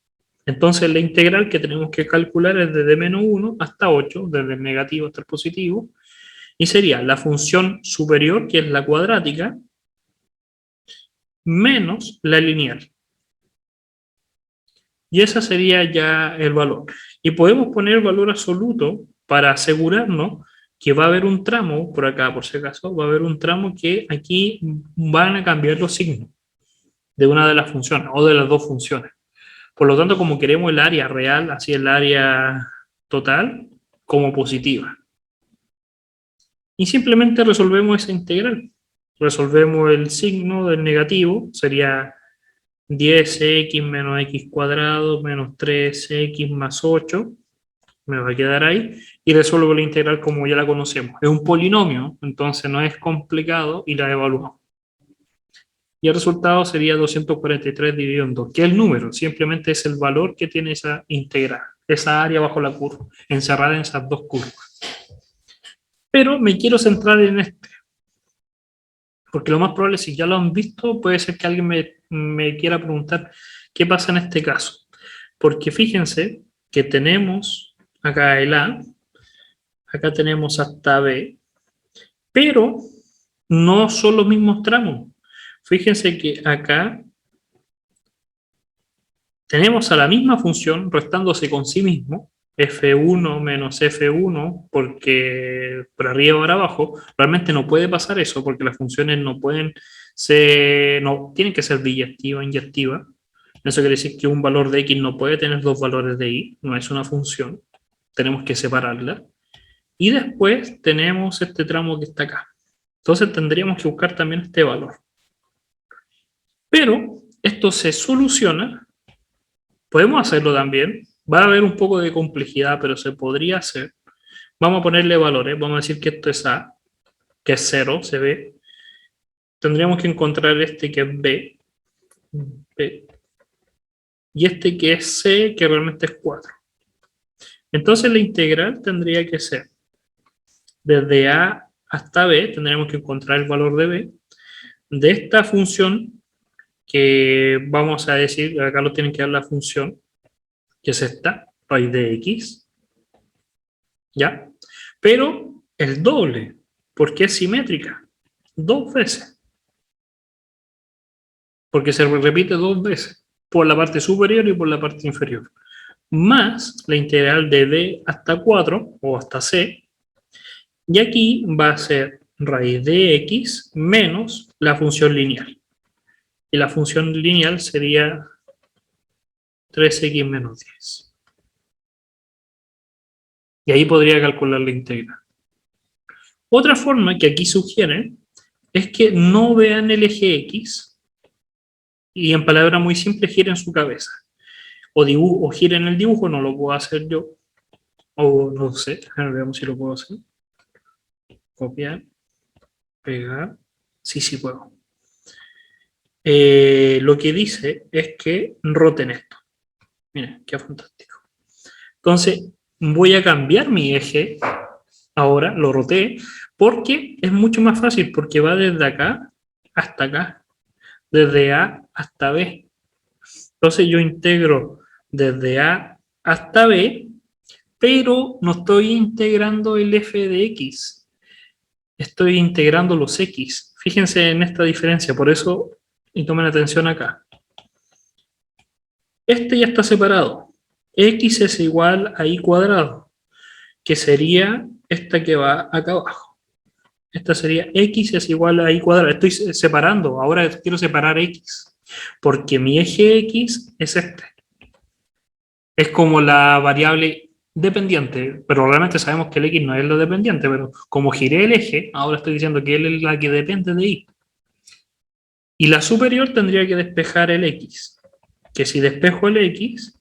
Entonces la integral que tenemos que calcular es desde menos 1 hasta 8, desde el negativo hasta el positivo, y sería la función superior, que es la cuadrática, menos la lineal. Y ese sería ya el valor. Y podemos poner valor absoluto para asegurarnos que va a haber un tramo, por acá por si acaso, va a haber un tramo que aquí van a cambiar los signos de una de las funciones o de las dos funciones. Por lo tanto, como queremos el área real, así el área total, como positiva. Y simplemente resolvemos esa integral. Resolvemos el signo del negativo, sería 10x menos x cuadrado menos 3x más 8, me va a quedar ahí, y resuelvo la integral como ya la conocemos. Es un polinomio, entonces no es complicado y la evaluamos. Y el resultado sería 243 dividido en 2, que es el número, simplemente es el valor que tiene esa integral, esa área bajo la curva, encerrada en esas dos curvas. Pero me quiero centrar en este, porque lo más probable, si ya lo han visto, puede ser que alguien me quiera preguntar qué pasa en este caso. Porque fíjense que tenemos acá el A, acá tenemos hasta B, pero no son los mismos tramos. Fíjense que acá tenemos a la misma función restándose con sí mismo, f1 menos f1, porque por arriba o por abajo, realmente no puede pasar eso, porque las funciones no pueden ser, no, tienen que ser biyectiva o inyectiva. Eso quiere decir que un valor de x no puede tener dos valores de y, no es una función, tenemos que separarla. Y después tenemos este tramo que está acá. Entonces tendríamos que buscar también este valor. Pero esto se soluciona. Podemos hacerlo también. Va a haber un poco de complejidad, pero se podría hacer. Vamos a ponerle valores. Vamos a decir que esto es A, que es 0, se ve. Tendríamos que encontrar este que es B. B. Y este que es C, que realmente es 4. Entonces la integral tendría que ser desde A hasta B, tendríamos que encontrar el valor de B, de esta función que vamos a decir, acá lo tienen que dar la función, que es esta, raíz de x, ¿ya? Pero el doble, porque es simétrica, dos veces, porque se repite dos veces, por la parte superior y por la parte inferior, más la integral de d hasta 4, o hasta c, y aquí va a ser raíz de x menos la función lineal. Y la función lineal sería 3x menos 10. Y ahí podría calcular la integral. Otra forma que aquí sugieren es que no vean el eje X y en palabras muy simples giren su cabeza. O giren el dibujo, no lo puedo hacer yo. O no sé, a ver, veamos si lo puedo hacer. Copiar, pegar. Sí, sí puedo. lo que dice es que roten esto. Miren, qué fantástico. Entonces, voy a cambiar mi eje, ahora lo roteé, porque es mucho más fácil, porque va desde acá hasta acá, desde A hasta B. Entonces yo integro desde A hasta B, pero no estoy integrando el f de x, estoy integrando los x. Fíjense en esta diferencia, por eso, y tomen atención acá. Este ya está separado. X es igual a y cuadrado, que sería esta que va acá abajo. Esta sería x es igual a y cuadrado. Estoy separando, ahora quiero separar x, porque mi eje x es este. Es como la variable dependiente, pero realmente sabemos que el x no es lo dependiente, pero como giré el eje, ahora estoy diciendo que él es la que depende de y. Y la superior tendría que despejar el x, que si despejo el x,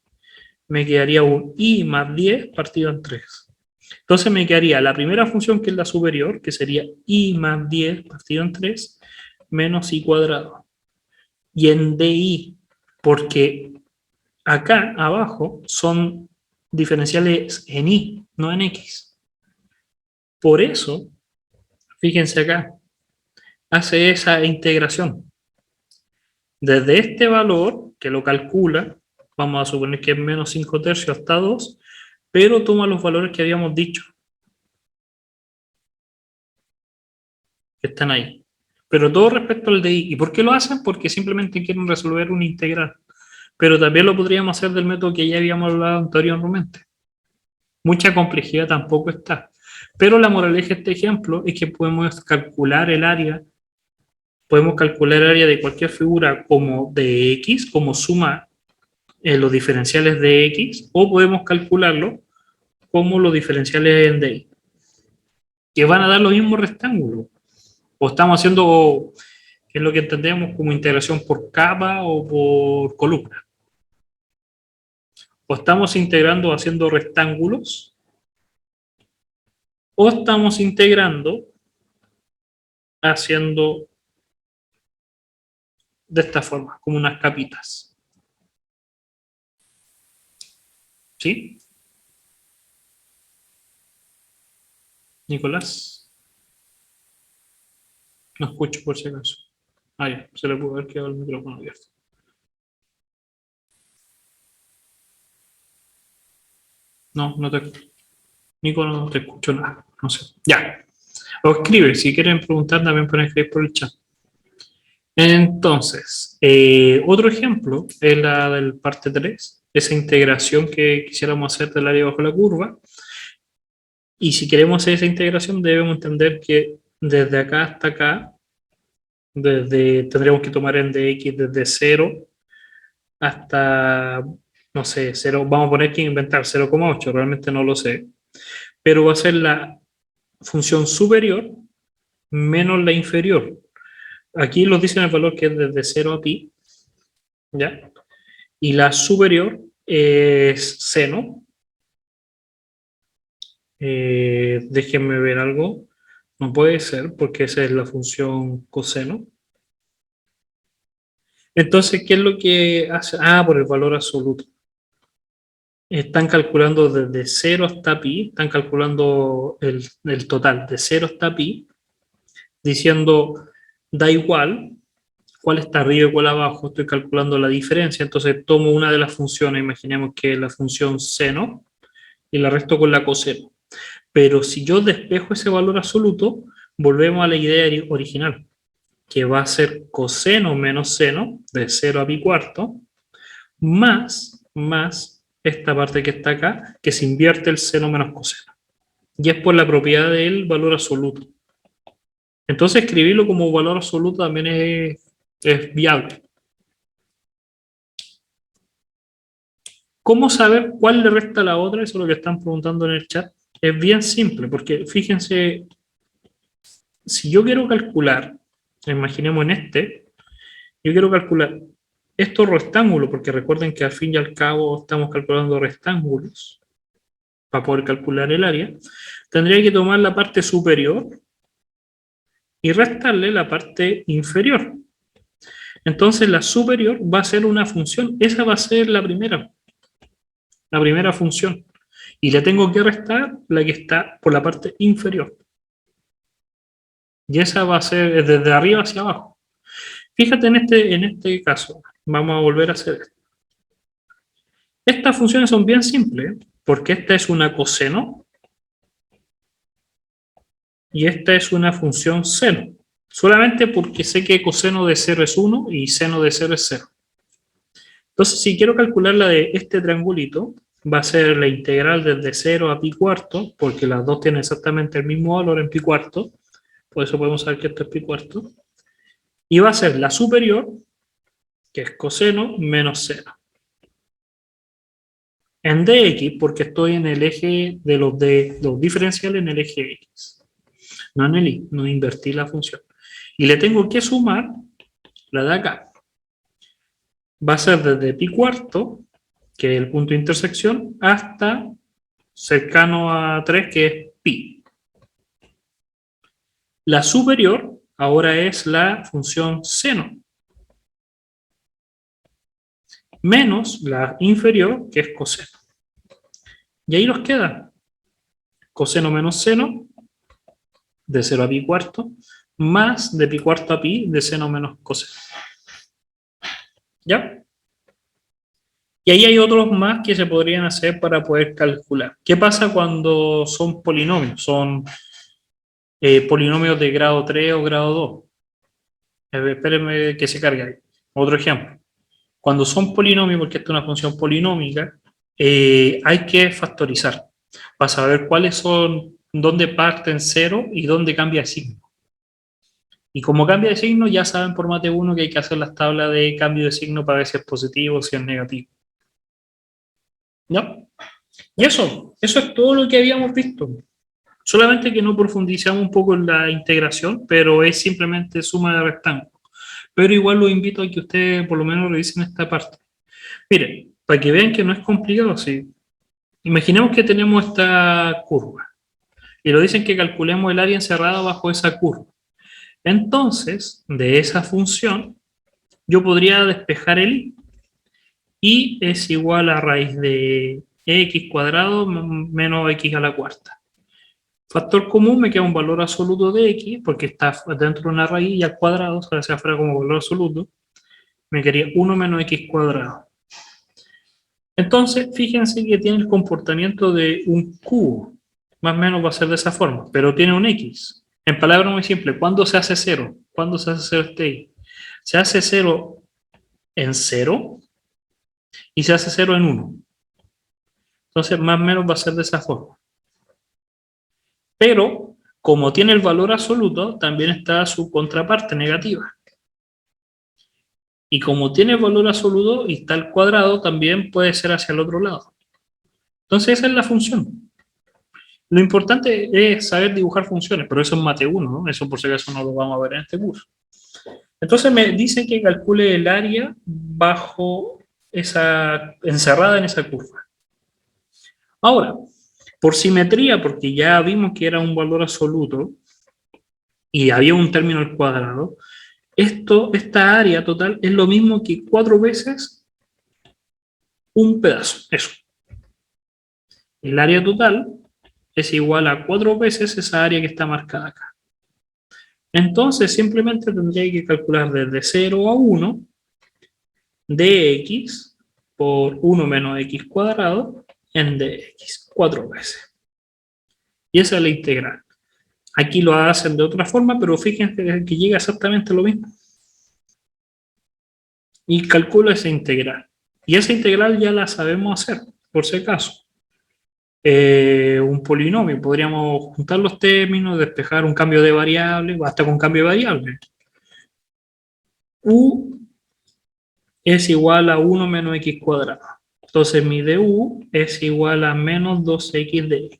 me quedaría un y más 10 partido en 3. Entonces me quedaría la primera función, que es la superior, que sería y más 10 partido en 3, menos y cuadrado. Y en di, porque acá abajo son diferenciales en y, no en x. Por eso, fíjense acá, hace esa integración. Desde este valor, que lo calcula, vamos a suponer que es menos 5 tercios hasta 2, pero toma los valores que habíamos dicho, que están ahí. Pero todo respecto al de y. ¿Y por qué lo hacen? Porque simplemente quieren resolver una integral. Pero también lo podríamos hacer del método que ya habíamos hablado anteriormente. Mucha complejidad tampoco está. Pero la moraleja de este ejemplo es que podemos calcular el área de cualquier figura como de x, como suma los diferenciales de x, o podemos calcularlo como los diferenciales en de y, que van a dar los mismos rectángulos. O estamos haciendo, que es lo que entendemos como integración por capa o por columna. O estamos integrando haciendo rectángulos, o estamos integrando haciendo de esta forma, como unas capitas. ¿Sí? Nicolás. No escucho por si acaso. Ah, ya, se le puede haber quedado el micrófono abierto. No, no te escucho. Nico, no te escucho nada. No sé. Ya. O escribe, si quieren preguntar también pueden escribir por el chat. Entonces, otro ejemplo es la del parte 3, esa integración que quisiéramos hacer del área bajo la curva. Y si queremos hacer esa integración, debemos entender que desde acá hasta acá, tendríamos que tomar el de x desde 0 hasta, no sé, 0, vamos a poner que inventar 0,8, realmente no lo sé, pero va a ser la función superior menos la inferior. Aquí nos dicen el valor que es desde 0 a pi, ¿ya? Y la superior es seno. Déjenme ver algo. No puede ser porque esa es la función coseno. Entonces, ¿qué es lo que hace? Ah, por el valor absoluto. Están calculando desde 0 hasta pi, están calculando el total de 0 hasta pi, diciendo, da igual cuál está arriba y cuál abajo, estoy calculando la diferencia, entonces tomo una de las funciones, imaginemos que es la función seno, y la resto con la coseno. Pero si yo despejo ese valor absoluto, volvemos a la idea original, que va a ser coseno menos seno, de 0 a pi cuarto, más esta parte que está acá, que se invierte el seno menos coseno. Y es por la propiedad del valor absoluto. Entonces escribirlo como valor absoluto también es viable. ¿Cómo saber cuál le resta a la otra? Eso es lo que están preguntando en el chat. Es bien simple, porque fíjense, si yo quiero calcular, imaginemos en yo quiero calcular estos rectángulos, porque recuerden que al fin y al cabo estamos calculando rectángulos para poder calcular el área, tendría que tomar la parte superior y restarle la parte inferior. Entonces la superior va a ser una función, esa va a ser la primera función. Y le tengo que restar la que está por la parte inferior. Y esa va a ser desde arriba hacia abajo. Fíjate en este caso, vamos a volver a hacer esto. Estas funciones son bien simples, porque esta es una coseno y esta es una función seno. Solamente porque sé que coseno de 0 es 1 y seno de 0 es 0. Entonces, si quiero calcular la de este triangulito, va a ser la integral desde 0 a pi cuarto, porque las dos tienen exactamente el mismo valor en pi cuarto, por eso podemos saber que esto es pi cuarto, y va a ser la superior, que es coseno, menos 0. En dx, porque estoy en el eje de los diferenciales en el eje x, no en el y, no invertí la función. Y le tengo que sumar la de acá. Va a ser desde pi cuarto, que es el punto de intersección, hasta cercano a 3, que es pi. La superior ahora es la función seno, menos la inferior, que es coseno. Y ahí nos queda coseno menos seno, de 0 a pi cuarto, más de pi cuarto a pi, de seno menos coseno. ¿Ya? Y ahí hay otros más que se podrían hacer para poder calcular. ¿Qué pasa cuando son polinomios? Son polinomios de grado 3 o grado 2. Espérenme que se cargue ahí. Otro ejemplo. Cuando son polinomios, porque esta es una función polinómica, hay que factorizar para saber cuáles son, dónde parten cero y dónde cambia de signo. Y como cambia de signo, ya saben por mate 1 que hay que hacer las tablas de cambio de signo para ver si es positivo o si es negativo. ¿No? Y eso es todo lo que habíamos visto. Solamente que no profundizamos un poco en la integración, pero es simplemente suma de rectángulos. Pero igual los invito a que ustedes por lo menos revisen esta parte. Miren, para que vean que no es complicado, sí. Imaginemos que tenemos esta curva y lo dicen que calculemos el área encerrada bajo esa curva. Entonces, de esa función, yo podría despejar el y. Y es igual a raíz de x cuadrado menos x a la cuarta. Factor común me queda un valor absoluto de x, porque está dentro de una raíz y al cuadrado, o sea, se afuera como valor absoluto, me quedaría 1 menos x cuadrado. Entonces, fíjense que tiene el comportamiento de un cubo. Más o menos va a ser de esa forma, pero tiene un x. En palabras muy simples, ¿cuándo se hace cero? ¿Cuándo se hace cero este y? Se hace cero en 0 y se hace 0 en 1. Entonces, más o menos va a ser de esa forma. Pero, como tiene el valor absoluto, también está su contraparte negativa. Y como tiene el valor absoluto y está al cuadrado, también puede ser hacia el otro lado. Entonces, esa es la función. Lo importante es saber dibujar funciones, pero eso es mate 1, ¿no? Eso por si acaso no lo vamos a ver en este curso. Entonces me dice que calcule el área bajo esa, encerrada en esa curva. Ahora, por simetría, porque ya vimos que era un valor absoluto y había un término al cuadrado, esta área total es lo mismo que 4 veces un pedazo, eso. El área total es igual a 4 veces esa área que está marcada acá. Entonces simplemente tendría que calcular desde 0 a 1 dx por 1 menos x cuadrado en dx, 4 veces. Y esa es la integral. Aquí lo hacen de otra forma, pero fíjense que llega exactamente lo mismo. Y calculo esa integral. Y esa integral ya la sabemos hacer, por si acaso. Un polinomio, podríamos juntar los términos, despejar un cambio de variable, hasta con cambio de variable. U es igual a 1 menos x cuadrado. Entonces mi du es igual a menos 2x de x.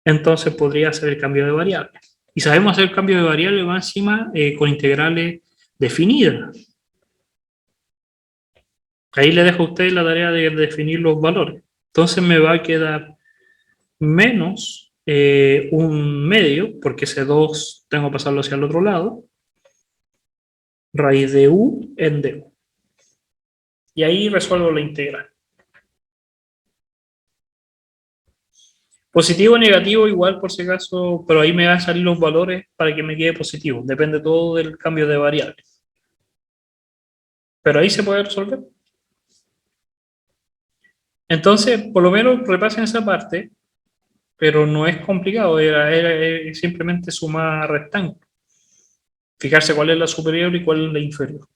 Entonces podría hacer el cambio de variable. Y sabemos hacer el cambio de variable más encima con integrales definidas. Ahí le dejo a ustedes la tarea de definir los valores. Entonces me va a quedar menos un medio, porque ese 2 tengo que pasarlo hacia el otro lado, raíz de u en du. Y ahí resuelvo la integral. Positivo o negativo igual por si acaso, pero ahí me van a salir los valores para que me quede positivo. Depende todo del cambio de variables. Pero ahí se puede resolver. Entonces, por lo menos repasen esa parte, pero no es complicado, era simplemente sumar rectángulos. Fijarse cuál es la superior y cuál es la inferior.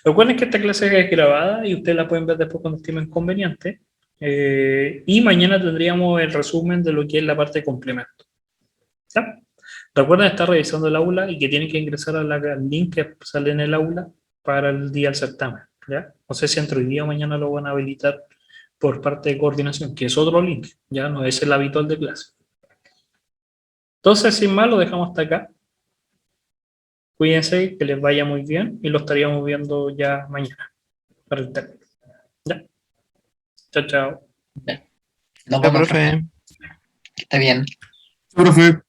Recuerden que esta clase es grabada y ustedes la pueden ver después cuando estimen conveniente. Y mañana tendríamos el resumen de lo que es la parte de complemento. ¿Ya? Recuerden estar revisando el aula y que tienen que ingresar al link que sale en el aula para el día del certamen. ¿Ya? No sé si entre hoy día o mañana lo van a habilitar por parte de coordinación, que es otro link, ya no es el habitual de clase. Entonces, sin más, lo dejamos hasta acá. Cuídense, que les vaya muy bien y lo estaríamos viendo ya mañana para el tema. ¿Ya? Chao, chao. Ya. Nos Ya, vemos, profe. profe. Que esté bien. Profe.